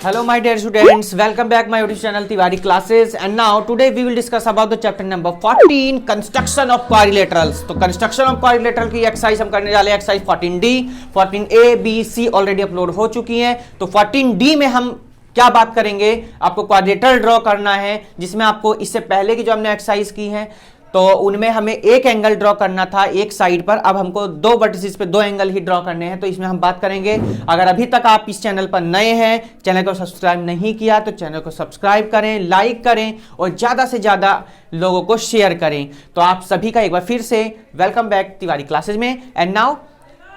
Hello my dear students, welcome back my YouTube channel Tiwari classes and now today we will discuss about the chapter number 14 construction of quadrilaterals। तो construction of quadrilateral की exercise हम करने वाले exercise 14D, 14A, B, C already upload हो चुकी हैं। तो 14D में हम क्या बात करेंगे, आपको क्वाड्रिलेटरल ड्रॉ करना है जिसमें आपको इससे पहले की जो हमने एक्सरसाइज की है तो उनमें हमें एक एंगल ड्रॉ करना था एक साइड पर, अब हमको दो वर्टिसेस पे दो एंगल ही ड्रॉ करने हैं। तो इसमें हम बात करेंगे, अगर अभी तक आप इस चैनल पर नए हैं, चैनल को सब्सक्राइब नहीं किया तो चैनल को सब्सक्राइब करें, लाइक करें और ज्यादा से ज्यादा लोगों को शेयर करें। तो आप सभी का एक बार फिर से वेलकम बैक तिवारी क्लासेज में। And now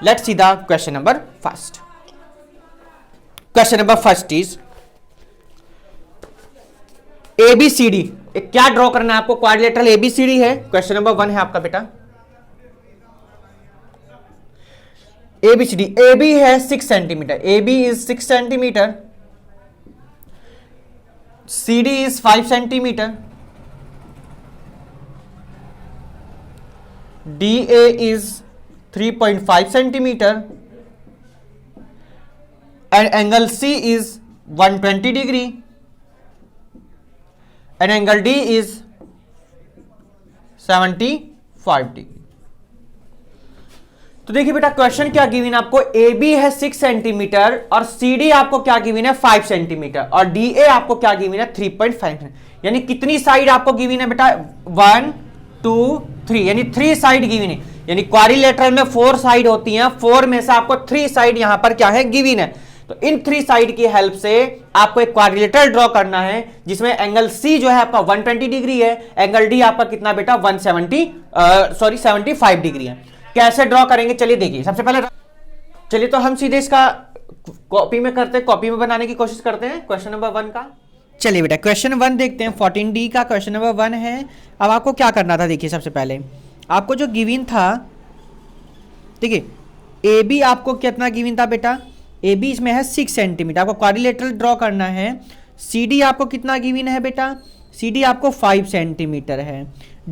let's see the question number first. Question number first is ABCD, क्या ड्रॉ करना है आपको, क्वाड्रिलेटरल ABCD है। क्वेश्चन नंबर 1 है आपका बेटा ABCD। AB है 6 centimetre, AB is 6 centimetre, CD is 5 centimetre, DA is 3.5 centimetre and angle C is 120 degree and angle D is 75 degree. तो देखिए बेटा क्वेश्चन क्या गिवन आपको, AB है 6 सेंटीमीटर और CD आपको क्या गिवन है 5 सेंटीमीटर और DA आपको क्या गिवन है 3.5, यानी कितनी साइड आपको गिवन है बेटा 1 2 3, यानी 3 साइड गिवन है। यानी क्वाड्रिलेटरल में 4 साइड होती हैं, 4 में से आपको 3 साइड यहां पर क्या है गिवन है। तो इन 3 साइड की हेल्प से आपको एक क्वाड्रिलेटरल ड्रॉ करना है जिसमें एंगल C जो है आपका 120 डिग्री है, एंगल D आपका कितना बेटा 75 डिग्री है। कैसे ड्रॉ करेंगे चलिए देखिए। सबसे पहले चलिए तो हम सीधे इसका कॉपी में करते हैं, कॉपी में बनाने की कोशिश करते हैं क्वेश्चन नंबर 1 का। चलिए बेटा क्वेश्चन 1 देखते हैं, 14D का क्वेश्चन नंबर 1 है। अब आपको क्या करना था, देखिए सबसे पहले आपको जो गिवन था, देखिए AB आपको कितना गिवन था बेटा, AB इसमें है 6 सेंटीमीटर, आपको क्वाड्रिलेटरल ड्रॉ करना है। CD आपको कितना गिवन है बेटा, CD आपको 5 सेंटीमीटर है।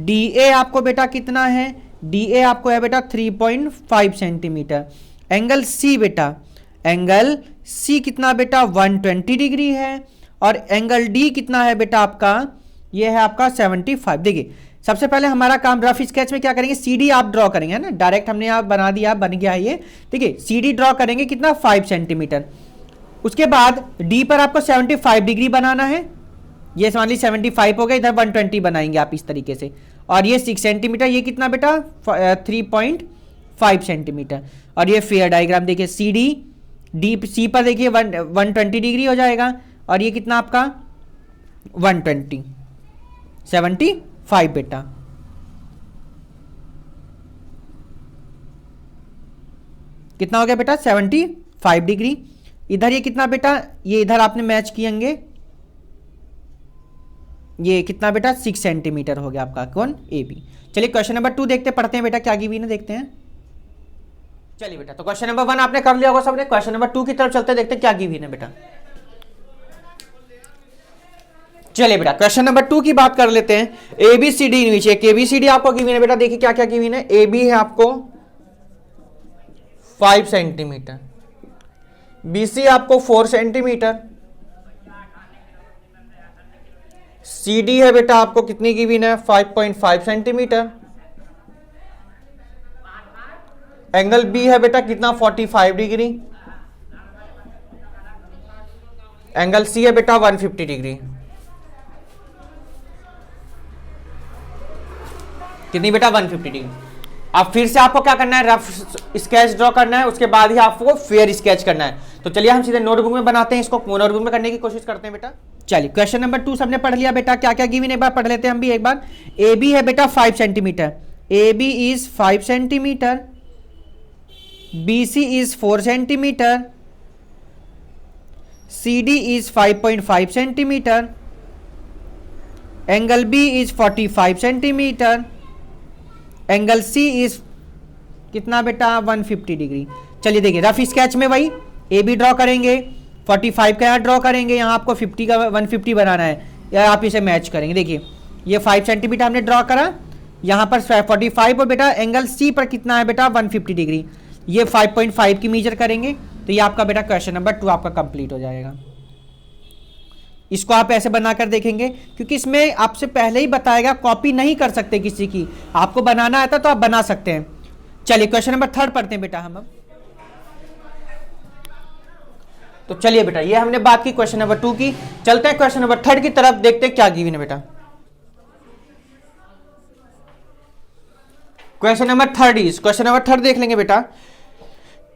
DA आपको बेटा कितना है, DA आपको है बेटा 3.5 सेंटीमीटर। एंगल C बेटा, एंगल C कितना बेटा 120 डिग्री है और एंगल D कितना है बेटा आपका, ये है आपका 75। देखिए सबसे पहले हमारा काम रफ स्केच में क्या करेंगे, CD आप ड्रॉ करेंगे, है ना, डायरेक्ट हमने यहाँ बना दिया, बन गया ये। देखिए CD ड्रॉ करेंगे कितना 5 सेंटीमीटर। उसके बाद D पर आपको 75 डिग्री बनाना है, ये मान ली 75 हो गया, इधर 120 बनाएंगे आप इस तरीके से। और ये 6 सेंटीमीटर, ये कितना बेटा 3.5 सेंटीमीटर। और ये फेयर डायग्राम देखिए, C पर देखिए 120 डिग्री हो जाएगा और ये कितना आपका 120 75 बेटा। कितना हो गया बेटा 75 डिग्री। इधर ये कितना बेटा, ये इधर आपने मैच किएंगे, ये कितना बेटा 6 सेंटीमीटर हो गया आपका कौन AB। चलिए क्वेश्चन नंबर 2 देखते पढ़ते हैं बेटा क्या गिवन है, देखते हैं। चलिए बेटा तो क्वेश्चन नंबर 1 आपने कर लिया होगा सबने, क्वेश्चन नंबर 2 की तरफ चलते देखते क्या गिवन है बेटा। चलिए बेटा क्वेश्चन नंबर 2 की बात कर लेते हैं। ABCD नीचे एक ABCD आपको गिवन है बेटा, देखिए क्या क्या गिवन है। AB है आपको 5 सेंटीमीटर, BC आपको 4 सेंटीमीटर, CD है बेटा आपको कितनी गिवन है 5.5 सेंटीमीटर, एंगल B है बेटा कितना 45 डिग्री, एंगल C है बेटा 150 डिग्री। कितनी बेटा 150 डिग्री। अब फिर से आपको क्या करना है, रफ स्केच ड्रॉ करना है, उसके बाद ही आपको फेयर स्केच करना है। तो चलिए हम सीधे नोटबुक में बनाते हैं, इसको नोटबुक में करने की कोशिश करते हैं बेटा। चलिए क्वेश्चन नंबर 2 सबने पढ़ लिया बेटा, क्या क्या गिवन एक बार पढ़ लेते हैं हम भी एक बार। AB है बेटा 5 centimetre, AB is 5 centimetre, BC is 4 centimetre, CD is 5.5 centimetre, angle B is 45 centimetre, angle C is कितना बेटा 150 डिग्री। चलिए देखिए रफ स्केच में वही AB ड्रॉ करेंगे, 45 का यहाँ ड्रॉ करेंगे, यहाँ आपको 50 का 150 बनाना है, या आप इसे मैच करेंगे। देखिए ये 5 सेंटीमीटर हमने ड्रॉ करा, यहाँ पर 45 और बेटा एंगल C पर कितना है बेटा 150 डिग्री। ये 5.5 की मेजर करेंगे तो ये आपका बेटा क्वेश्चन नंबर 2 आपका कंप्लीट हो जाएगा। इसको आप ऐसे बनाकर देखेंगे, क्योंकि इसमें आपसे पहले ही बताएगा कॉपी नहीं कर सकते किसी की, आपको बनाना आता तो आप बना सकते हैं। चलिए क्वेश्चन नंबर 3 पढ़ते हैं बेटा हम अब। तो चलिए बेटा ये हमने बात की क्वेश्चन नंबर 2 की, चलते हैं क्वेश्चन नंबर 3 की तरफ, देखते हैं क्या गिवन है बेटा। Question number 3 is, question number 3 देख लेंगे बेटा।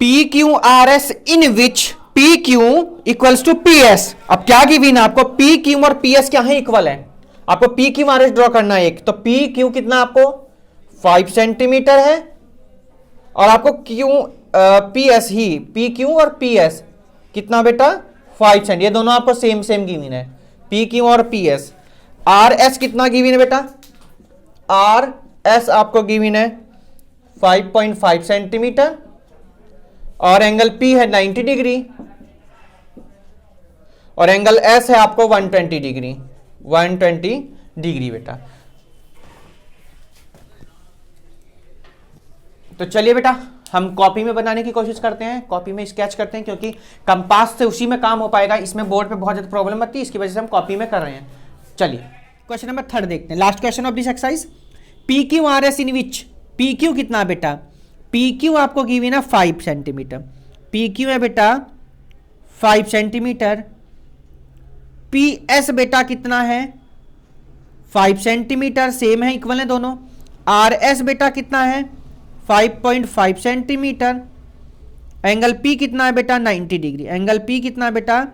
P Q R S in which P Q equals to P S. अब क्या गिवन है आपको, पी क्यू और पी एस क्या है, इक्वल है। आपको P Q R S draw करना है एक, तो पी क्यू कितना आपको 5 सेंटीमीटर है, और आपको क्यू पी एस ही, पी क्यू और पी एस कितना बेटा 5 सेंट, ये दोनों आपको सेम सेम गिवन है, पी क्यू और पी एस। आर एस कितना गिवन है बेटा, आर एस आपको गिवन है 5.5 सेंटीमीटर, और एंगल P है 90 डिग्री, और एंगल S है आपको 120 डिग्री, 120 डिग्री बेटा। तो चलिए बेटा हम कॉपी में बनाने की कोशिश करते हैं, कॉपी में स्केच करते हैं, क्योंकि कंपास से उसी में काम हो पाएगा, इसमें बोर्ड पे बहुत ज्यादा प्रॉब्लम आती है, इसकी वजह से हम कॉपी में कर रहे हैं। चलिए क्वेश्चन नंबर 3 देखते हैं, last question of this exercise. P Q R S in which, P Q कितना बेटा, पी क्यू आपको गिवन है 5 सेंटीमीटर, पी क्यू है बेटा 5 सेंटीमीटर, पी एस बेटा कितना है 5 सेंटीमीटर, सेम है, इक्वल है दोनों। आर एस बेटा कितना है 5.5 सेंटीमीटर, एंगल पी कितना है बेटा 90 डिग्री, एंगल पी कितना है बेटा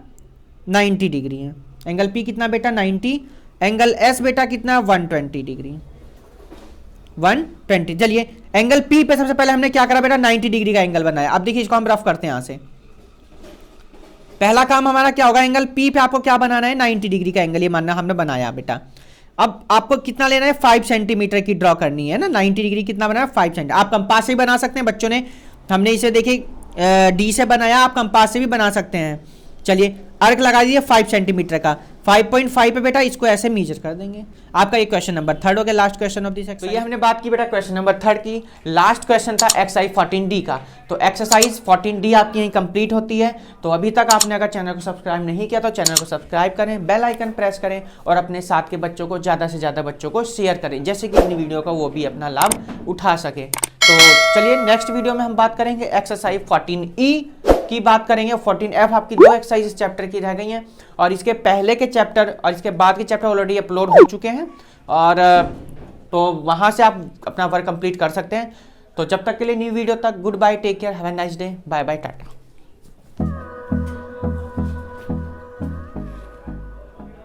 90 डिग्री है, एंगल पी कितना बेटा 90, एंगल एस बेटा कितना 120 डिग्री, 120। चलिए एंगल पी पे सबसे पहले हमने क्या करा बेटा 90 डिग्री का एंगल बनाया। अब देखिए इसको हम रफ करते हैं यहां से। पहला काम हमारा क्या होगा, एंगल पी पे आपको क्या बनाना है 90 डिग्री का एंगल, ये मानना हमने बनाया बेटा। अब आपको कितना लेना है 5 सेंटीमीटर की ड्रॉ करनी है ना, 90 डिग्री कितना बनाया 5 सेंटीमीटर। आप कंपास से भी बना सकते हैं, बच्चों ने हमने इसे देखिए डी से बनाया, आप कंपास से भी बना सकते हैं। चलिए अर्क लगा दीजिए 5 सेंटीमीटर का, 5.5 पे बेटा इसको ऐसे मेजर कर देंगे। आपका ये क्वेश्चन नंबर 3 हो गया, last question of this exercise. तो ये हमने बात की बेटा क्वेश्चन नंबर 3 की, लास्ट क्वेश्चन था एक्सरसाइज 14D का। तो एक्सरसाइज 14D आपकी यहीं कंप्लीट होती है। तो अभी तक आपने अगर चैनल को सब्सक्राइब नहीं किया तो चैनल को सब्सक्राइब करें, बेल आइकन प्रेस करें, और अपने साथ के बच्चों को ज़्यादा से ज़्यादा बच्चों को शेयर करें, जैसे कि अपनी वीडियो का वो भी अपना लाभ उठा सके। तो चलिए नेक्स्ट वीडियो में हम बात करेंगे एक्सरसाइज 14E की बात करेंगे। 14F आपकी 2 एक्सरसाइज इस चैप्टर की रह गई हैं, और इसके पहले के चैप्टर और इसके बाद के चैप्टर ऑलरेडी अपलोड हो चुके हैं, और तो वहां से आप अपना वर्क कंप्लीट कर सकते हैं। तो जब तक के लिए न्यू वीडियो तक goodbye, take care, have a nice day, bye bye, Tata.